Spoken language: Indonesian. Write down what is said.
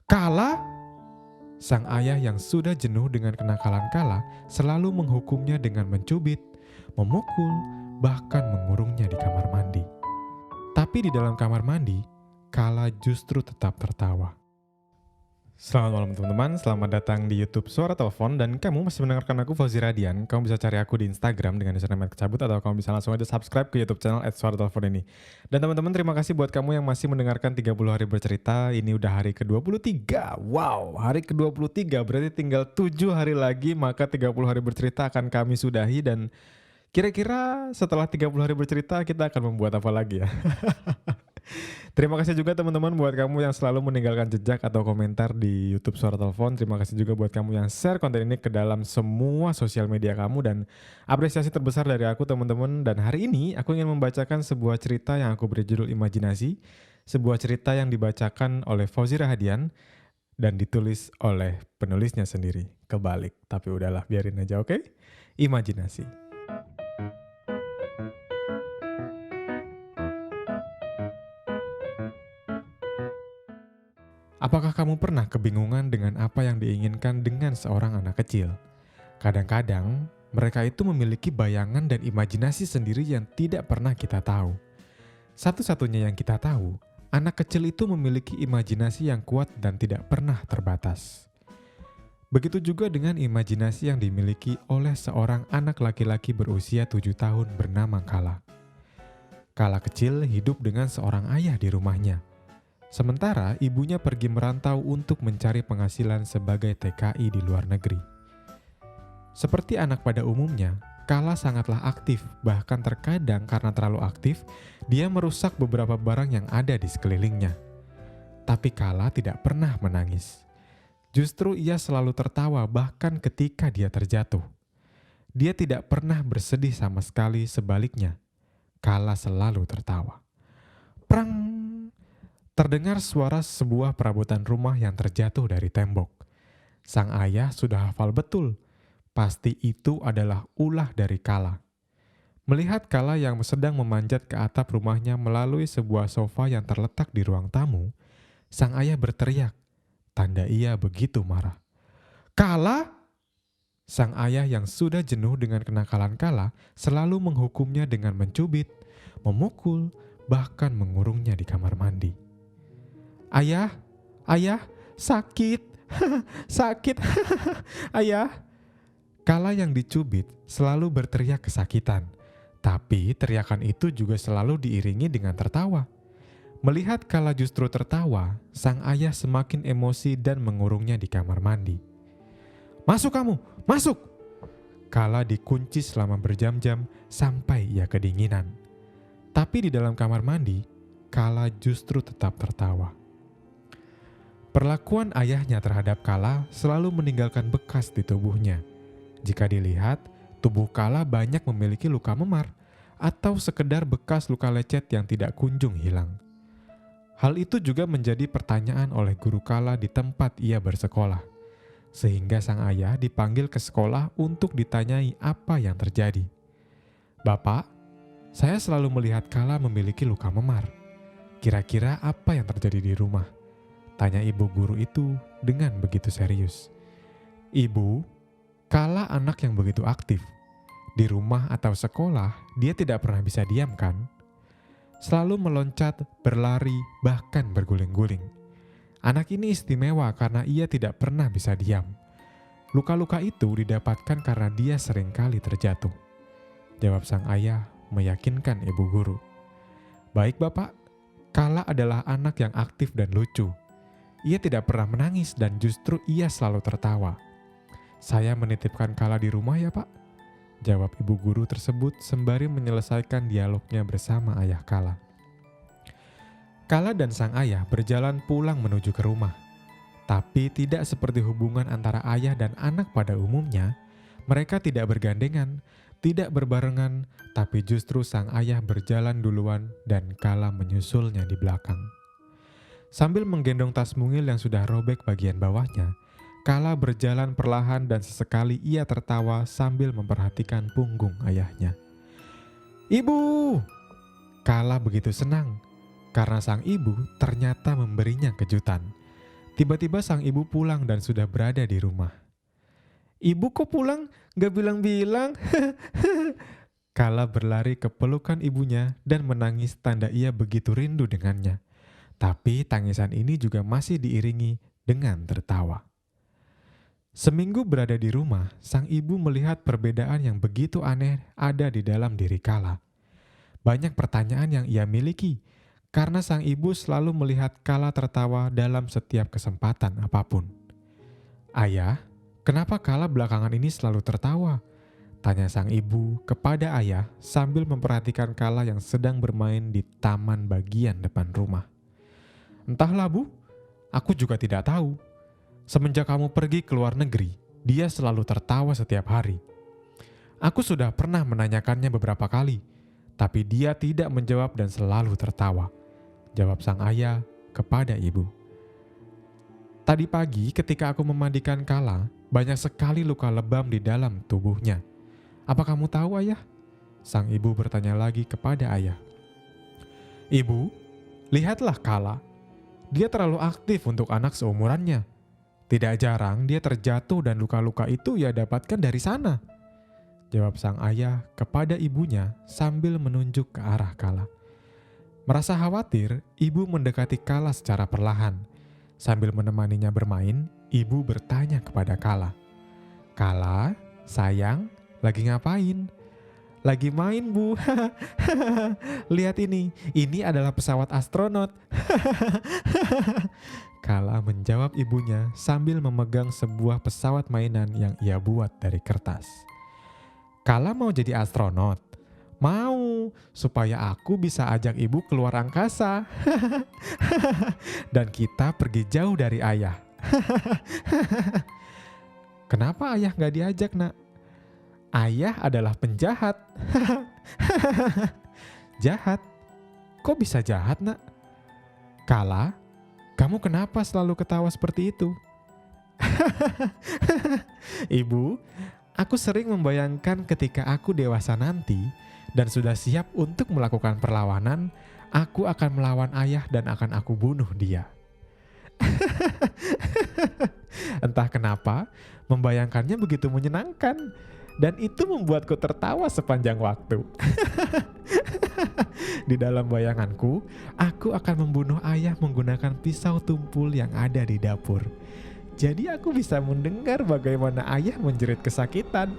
Kala, sang ayah yang sudah jenuh dengan kenakalan Kala selalu menghukumnya dengan mencubit, memukul, bahkan mengurungnya di kamar mandi. Tapi di dalam kamar mandi, Kala justru tetap tertawa. Selamat malam teman-teman, selamat datang di YouTube Suara Telepon dan kamu masih mendengarkan aku Fauzi Radian. Kamu bisa cari aku di Instagram dengan username @kecabut atau kamu bisa langsung aja subscribe ke YouTube channel @Suara Telepon ini. Dan teman-teman terima kasih buat kamu yang masih mendengarkan 30 hari bercerita. Ini udah hari ke-23. Wow, hari ke-23 berarti tinggal 7 hari lagi maka 30 hari bercerita akan kami sudahi dan kira-kira setelah 30 hari bercerita kita akan membuat apa lagi ya? Terima kasih juga teman-teman buat kamu yang selalu meninggalkan jejak atau komentar di YouTube Suara Telepon. Terima kasih juga buat kamu yang share konten ini ke dalam semua sosial media kamu dan apresiasi terbesar dari aku teman-teman. Dan hari ini aku ingin membacakan sebuah cerita yang aku beri judul Imajinasi. Sebuah cerita yang dibacakan oleh Fauzi Rahadian dan ditulis oleh penulisnya sendiri. Kebalik, tapi udahlah biarin aja, oke? Imajinasi. Apakah kamu pernah kebingungan dengan apa yang diinginkan dengan seorang anak kecil? Kadang-kadang, mereka itu memiliki bayangan dan imajinasi sendiri yang tidak pernah kita tahu. Satu-satunya yang kita tahu, anak kecil itu memiliki imajinasi yang kuat dan tidak pernah terbatas. Begitu juga dengan imajinasi yang dimiliki oleh seorang anak laki-laki berusia 7 tahun bernama Kala. Kala kecil hidup dengan seorang ayah di rumahnya. Sementara ibunya pergi merantau untuk mencari penghasilan sebagai TKI di luar negeri. Seperti anak pada umumnya, Kala sangatlah aktif, bahkan terkadang karena terlalu aktif, dia merusak beberapa barang yang ada di sekelilingnya. Tapi Kala tidak pernah menangis. Justru ia selalu tertawa bahkan ketika dia terjatuh. Dia tidak pernah bersedih sama sekali, sebaliknya. Kala selalu tertawa. Prang! Terdengar suara sebuah perabotan rumah yang terjatuh dari tembok. Sang ayah sudah hafal betul, pasti itu adalah ulah dari Kala. Melihat Kala yang sedang memanjat ke atap rumahnya melalui sebuah sofa yang terletak di ruang tamu, sang ayah berteriak, tanda ia begitu marah. Kala? Sang ayah yang sudah jenuh dengan kenakalan Kala selalu menghukumnya dengan mencubit, memukul, bahkan mengurungnya di kamar mandi. Ayah, sakit, sakit, ayah. Kala yang dicubit selalu berteriak kesakitan, tapi teriakan itu juga selalu diiringi dengan tertawa. Melihat Kala justru tertawa, sang ayah semakin emosi dan mengurungnya di kamar mandi. Masuk kamu, masuk! Kala dikunci selama berjam-jam sampai ia kedinginan. Tapi di dalam kamar mandi, Kala justru tetap tertawa. Perlakuan ayahnya terhadap Kala selalu meninggalkan bekas di tubuhnya. Jika dilihat, tubuh Kala banyak memiliki luka memar atau sekedar bekas luka lecet yang tidak kunjung hilang. Hal itu juga menjadi pertanyaan oleh guru Kala di tempat ia bersekolah. Sehingga sang ayah dipanggil ke sekolah untuk ditanyai apa yang terjadi. Bapak, saya selalu melihat Kala memiliki luka memar. Kira-kira apa yang terjadi di rumah? Tanya ibu guru itu dengan begitu serius. Ibu, Kala anak yang begitu aktif. Di rumah atau sekolah, dia tidak pernah bisa diam kan? Selalu meloncat, berlari, bahkan berguling-guling. Anak ini istimewa karena ia tidak pernah bisa diam. Luka-luka itu didapatkan karena dia seringkali terjatuh. Jawab sang ayah meyakinkan ibu guru. Baik Bapak, Kala adalah anak yang aktif dan lucu. Ia tidak pernah menangis dan justru ia selalu tertawa. Saya menitipkan Kala di rumah ya Pak, jawab ibu guru tersebut sembari menyelesaikan dialognya bersama ayah Kala. Kala dan sang ayah berjalan pulang menuju ke rumah. Tapi tidak seperti hubungan antara ayah dan anak pada umumnya, mereka tidak bergandengan, tidak berbarengan, tapi justru sang ayah berjalan duluan dan Kala menyusulnya di belakang. Sambil menggendong tas mungil yang sudah robek bagian bawahnya, Kala berjalan perlahan dan sesekali ia tertawa sambil memperhatikan punggung ayahnya. Ibu! Kala begitu senang, karena sang ibu ternyata memberinya kejutan. Tiba-tiba sang ibu pulang dan sudah berada di rumah. "Ibu kok pulang? Gak bilang-bilang?" Kala berlari ke pelukan ibunya dan menangis tanda ia begitu rindu dengannya. Tapi tangisan ini juga masih diiringi dengan tertawa. Seminggu berada di rumah, sang ibu melihat perbedaan yang begitu aneh ada di dalam diri Kala. Banyak pertanyaan yang ia miliki, karena sang ibu selalu melihat Kala tertawa dalam setiap kesempatan apapun. "Ayah, kenapa Kala belakangan ini selalu tertawa?" tanya sang ibu kepada ayah sambil memperhatikan Kala yang sedang bermain di taman bagian depan rumah. "Entahlah Bu, aku juga tidak tahu. Semenjak kamu pergi ke luar negeri, dia selalu tertawa setiap hari. Aku sudah pernah menanyakannya beberapa kali, tapi dia tidak menjawab dan selalu tertawa," jawab sang ayah kepada ibu. "Tadi pagi ketika aku memandikan Kala, banyak sekali luka lebam di dalam tubuhnya. Apa kamu tahu, ayah?" sang ibu bertanya lagi kepada ayah. "Ibu, lihatlah Kala. Dia terlalu aktif untuk anak seumurannya. Tidak jarang dia terjatuh dan luka-luka itu ia dapatkan dari sana," jawab sang ayah kepada ibunya sambil menunjuk ke arah Kala. Merasa khawatir, ibu mendekati Kala secara perlahan. Sambil menemaninya bermain, ibu bertanya kepada Kala, "Kala, sayang, lagi ngapain?" "Lagi main, Bu." "Lihat ini adalah pesawat astronot." Kala menjawab ibunya sambil memegang sebuah pesawat mainan yang ia buat dari kertas. "Kala mau jadi astronot?" "Mau, supaya aku bisa ajak ibu keluar angkasa." "Dan kita pergi jauh dari ayah." "Kenapa ayah gak diajak, Nak?" "Ayah adalah penjahat." "Jahat? Kok bisa jahat, Nak?" "Kala, kamu kenapa selalu ketawa seperti itu?" "Ibu, aku sering membayangkan ketika aku dewasa nanti dan sudah siap untuk melakukan perlawanan, aku akan melawan ayah dan akan aku bunuh dia." Entah kenapa, membayangkannya begitu menyenangkan dan itu membuatku tertawa sepanjang waktu. Di dalam bayanganku, aku akan membunuh ayah menggunakan pisau tumpul yang ada di dapur. Jadi aku bisa mendengar bagaimana ayah menjerit kesakitan.